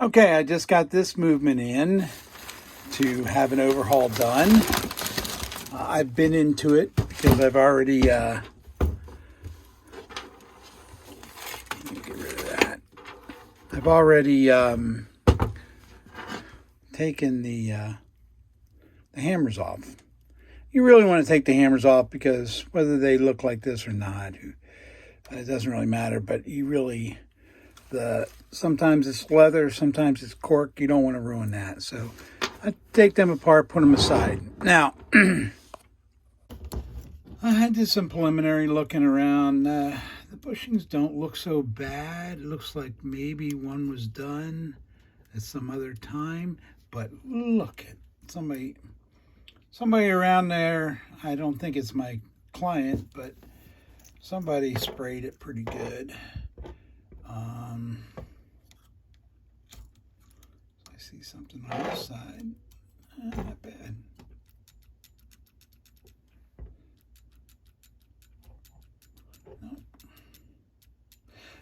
Okay, I just got this movement in to have an overhaul done. I've been into it because I've already get rid of that. I've already taken the hammers off. You really want to take the hammers off because whether they look like this or not, it doesn't really matter. But you really sometimes it's leather, sometimes it's cork. You don't want to ruin that. So I take them apart, put them aside. Now, I did some preliminary looking around. The bushings don't look so bad. It looks like maybe one was done at some other time. But look at somebody around there. I don't think it's my client, but somebody sprayed it pretty good. I see something on this side. Not bad. No.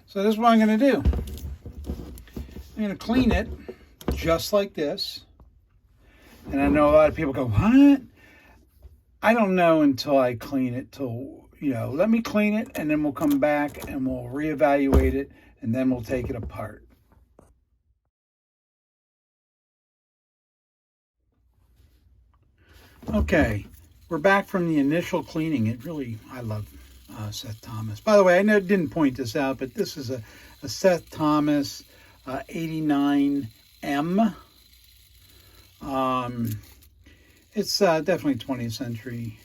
So this is what I'm going to do. I'm going to clean it just like this. And I know a lot of people go, what? I don't know until I clean it. Let me clean it and then we'll come back and we'll reevaluate it and then we'll take it apart. Okay, we're back from the initial cleaning. I love Seth Thomas. By the way, I didn't point this out, but this is a Seth Thomas 89M. It's definitely 20th century,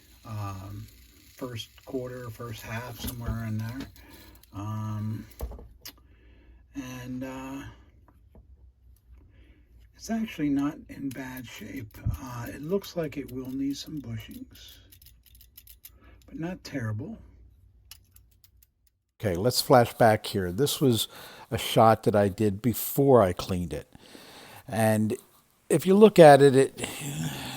first quarter, first half, somewhere in there. It's actually not in bad shape. It looks like it will need some bushings, but not terrible. Okay, let's flash back here. This was a shot that I did before I cleaned it. And if you look at it,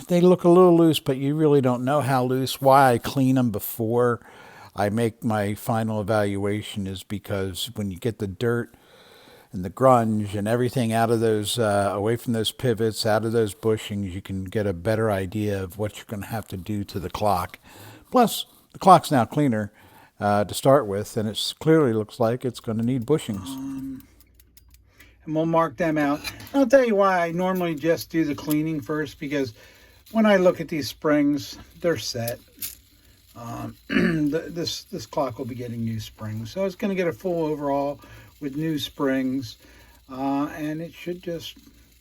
they look a little loose, but you really don't know how loose. Why I clean them before I make my final evaluation is because when you get the dirt and the grunge and everything out of those, away from those pivots, out of those bushings, you can get a better idea of what you're going to have to do to the clock. Plus, the clock's now cleaner to start with, and it clearly looks like it's going to need bushings. And we'll mark them out. I'll tell you why I normally just do the cleaning first, because when I look at these springs, they're set. This clock will be getting new springs, so it's going to get a full overhaul with new springs, and it should just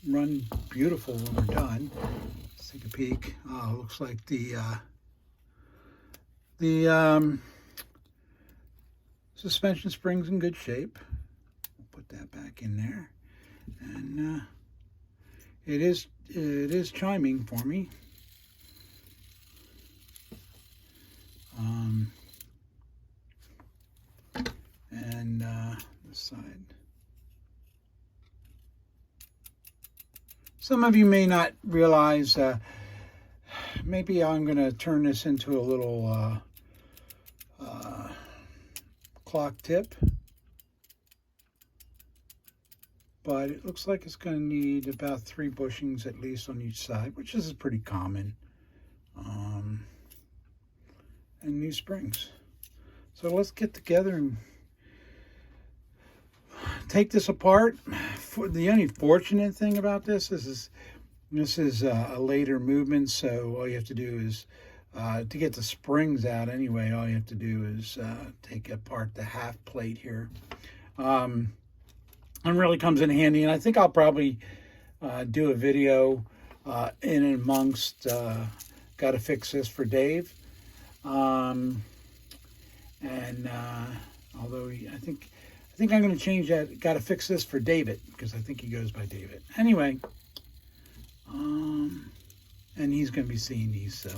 run beautiful when we're done. Let's take a peek. Looks like the suspension spring's in good shape. We'll put that back in there, and it is chiming for me. This side. Some of you may not realize, maybe I'm going to turn this into a little clock tip, but it looks like it's going to need about 3 bushings at least on each side, which is pretty common, and new springs. So let's get together and take this apart. The only fortunate thing about this is a later movement, so all you have to do is to get the springs out anyway, all you have to do is take apart the half plate here. And really comes in handy, and I think I'll probably do a video in and amongst Gotta Fix This for Dave. Although I think I'm going to change that. Gotta Fix This for David, because I think he goes by David. Anyway, and he's going to be seeing these, so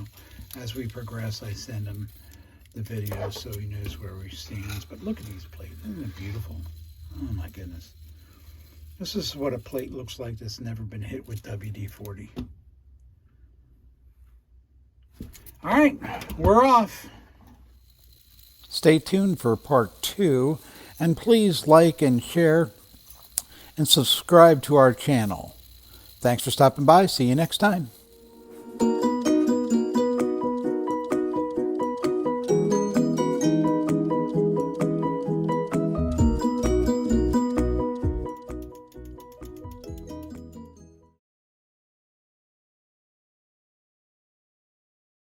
as we progress, I send him the video so he knows where we stand. But look at these plates. Isn't it beautiful? Oh my goodness. This is what a plate looks like that's never been hit with WD-40. All right, we're off. Stay tuned for part 2, and please like and share and subscribe to our channel. Thanks for stopping by. See you next time.